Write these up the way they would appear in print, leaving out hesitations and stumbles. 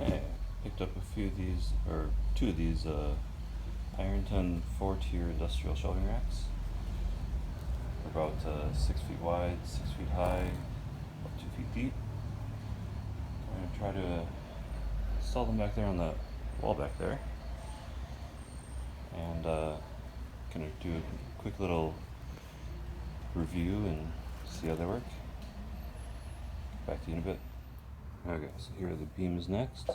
I picked up a few of these, or two of these Ironton 4-tier industrial shelving racks. They're about 6 feet wide, 6 feet high, about 2 feet deep. I'm going to try to install them back there on the wall back there. And going to do a quick little review and see how they work. Back to you in a bit. Okay, so here are the beams next.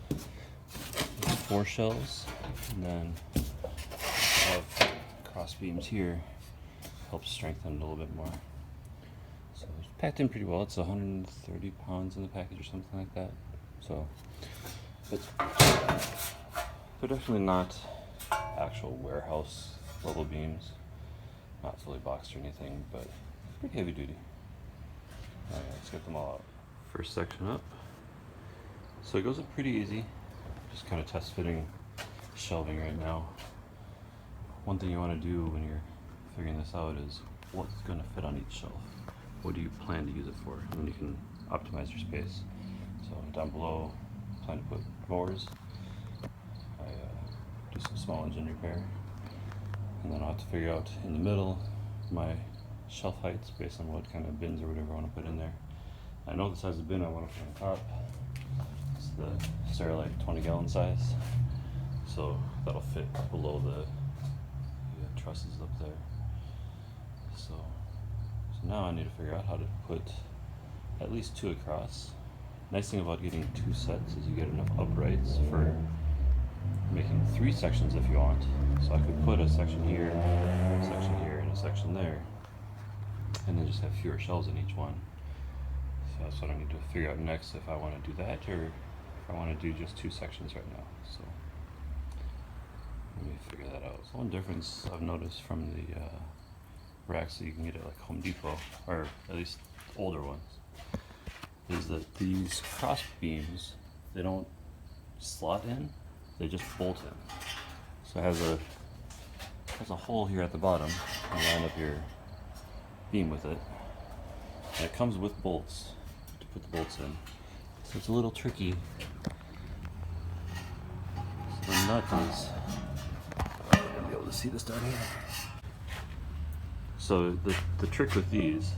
There's 4 shelves, and then I have cross beams here. Helps strengthen it a little bit more. So it's packed in pretty well. It's 130 pounds in the package or something like that. So they're definitely not actual warehouse level beams. Not fully boxed or anything, but pretty heavy duty. Alright, let's get them all out. First section up. So it goes up pretty easy. Just kind of test fitting shelving right now. One thing you want to do when you're figuring this out is what's going to fit on each shelf. What do you plan to use it for? And then you can optimize your space. So down below, I plan to put drawers. I do some small engine repair. And then I'll have to figure out in the middle my shelf heights based on what kind of bins or whatever I want to put in there. I know the size of bin I want to put on top. It's the Sterilite 20-gallon size. So that'll fit below the trusses up there. So now I need to figure out how to put at least 2 across. Nice thing about getting 2 sets is you get enough uprights for making 3 sections if you want. So I could put a section here, and a section there, and then just have fewer shelves in each one. So that's what I need to figure out next, if I want to do that or if I want to do just 2 sections right now. So let me figure that out. So one difference I've noticed from the racks that you can get at like Home Depot, or at least older ones, is that these cross beams, they don't slot in, they just bolt in. So it has a hole here at the bottom. You line up your beam with it, and it comes with bolts to put the bolts in. So it's a little tricky. So the nut is, I'll be able to see this down here. So the trick with these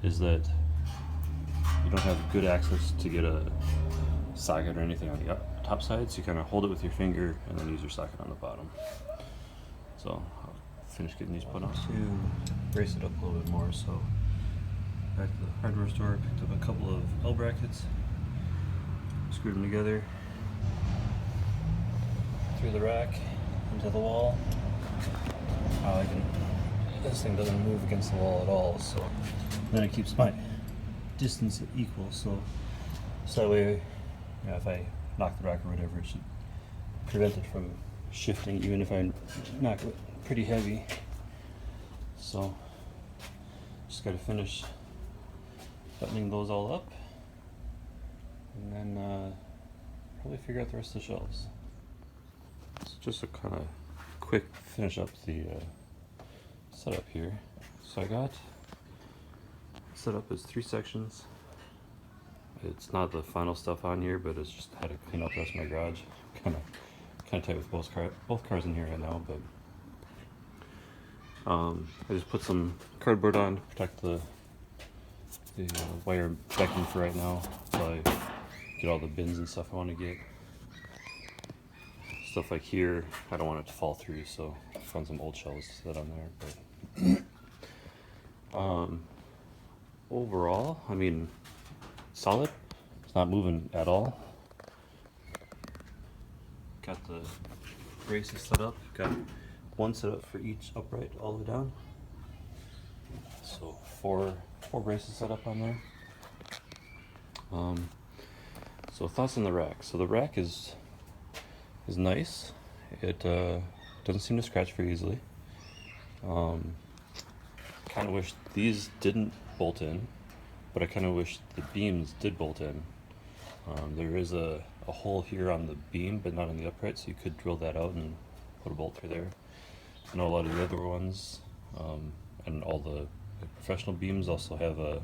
is that you don't have good access to get a socket or anything on the top side, so you kind of hold it with your finger and then use your socket on the bottom. So I'll finish getting these put on to brace it up a little bit more. So back to the hardware store, picked up a couple of L brackets, screwed them together through the rack into the wall. This thing doesn't move against the wall at all, so then it keeps my distance equal. So that way, if I knock the rack or whatever, it should prevent it from shifting, even if I knock it pretty heavy. So just got to finish buttoning those all up, and then probably figure out the rest of the shelves. So just to kind of quick finish up the setup here. So I got set up as 3 sections. It's not the final stuff on here, but it's just how to clean up the rest of my garage. Kind of tight with both cars in here right now, but I just put some cardboard on to protect the wire decking for right now until I get all the bins and stuff I want to get. Stuff like here, I don't want it to fall through, so I found some old shelves to set on there. But overall, I mean, solid. It's not moving at all. Got the braces set up. Got one set up for each upright all the way down. So four braces set up on there. So thoughts on the rack. So the rack is nice. It doesn't seem to scratch very easily. Kind of wish these didn't bolt in, but I kind of wish the beams did bolt in. There is a hole here on the beam, but not on the upright, so you could drill that out and put a bolt through there. I know a lot of the other ones, and all the professional beams also have a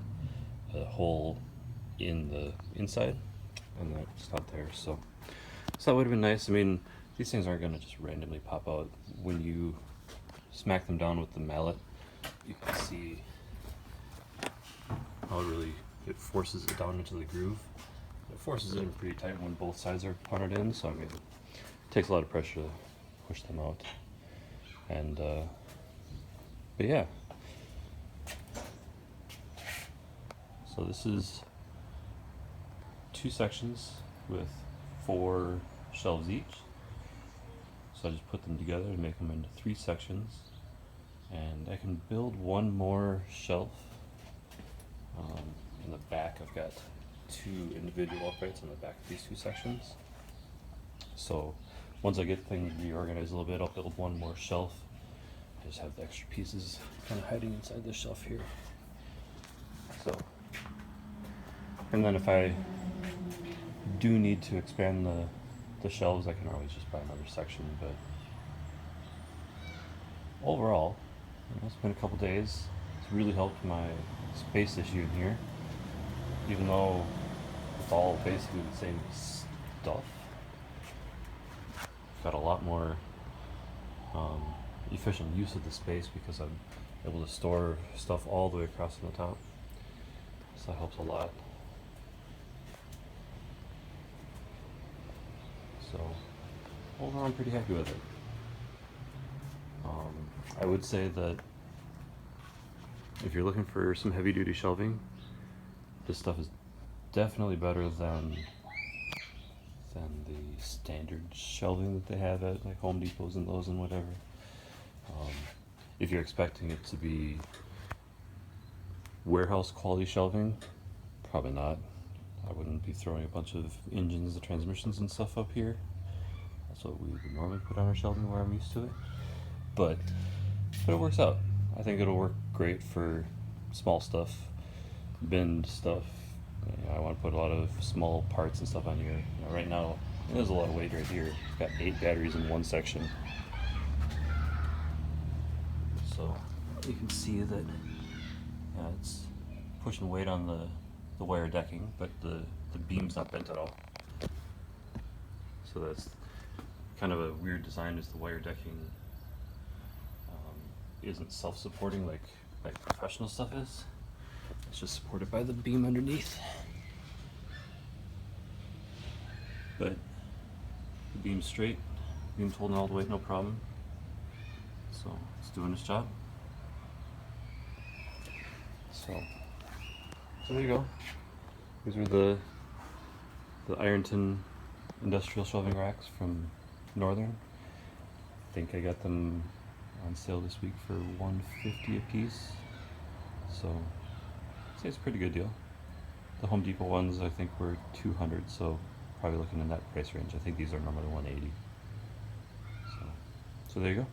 hole in the inside and that's not there. So that would have been nice. I mean, these things aren't gonna just randomly pop out. When you smack them down with the mallet, you can see how it forces it down into the groove. It forces it in pretty tight when both sides are punted in, so I mean, it takes a lot of pressure to push them out. And but yeah, so this is 2 sections with 4 shelves each. So I just put them together to make them into 3 sections, and I can build one more shelf. In the back I've got 2 individual uprights on the back of these 2 sections. So once I get things reorganized a little bit, I'll build one more shelf. I just have the extra pieces kind of hiding inside this shelf here. So, and then if I do need to expand the shelves, I can always just buy another section. But overall, it's been a couple days. It's really helped my space issue in here, even though it's all basically the same stuff. Got a lot more efficient use of the space because I'm able to store stuff all the way across from the top, so that helps a lot. So overall, I'm pretty happy with it. I would say that if you're looking for some heavy duty shelving, this stuff is definitely better than the standard shelving that they have at like Home Depots and Lowe's and whatever. If you're expecting it to be warehouse quality shelving, probably not. I wouldn't be throwing a bunch of engines and transmissions and stuff up here. That's what we would normally put on our shelving where I'm used to it. But it works out. I think it'll work great for small stuff, bin stuff. I want to put a lot of small parts and stuff on here. Right now, there's a lot of weight right here. I've got 8 batteries in one section. So you can see that it's pushing weight on the wire decking, but the beam's not bent at all. So that's kind of a weird design, is the wire decking isn't self-supporting like professional stuff is. It's just supported by the beam underneath. But the beam's straight, beam's holding all the weight, no problem. So it's doing its job. So there you go. These are the Ironton Industrial Shelving racks from Northern. I think I got them on sale this week for $150 a piece. So I'd say it's a pretty good deal. The Home Depot ones I think were $200, so probably looking in that price range. I think these are normally $180. So there you go.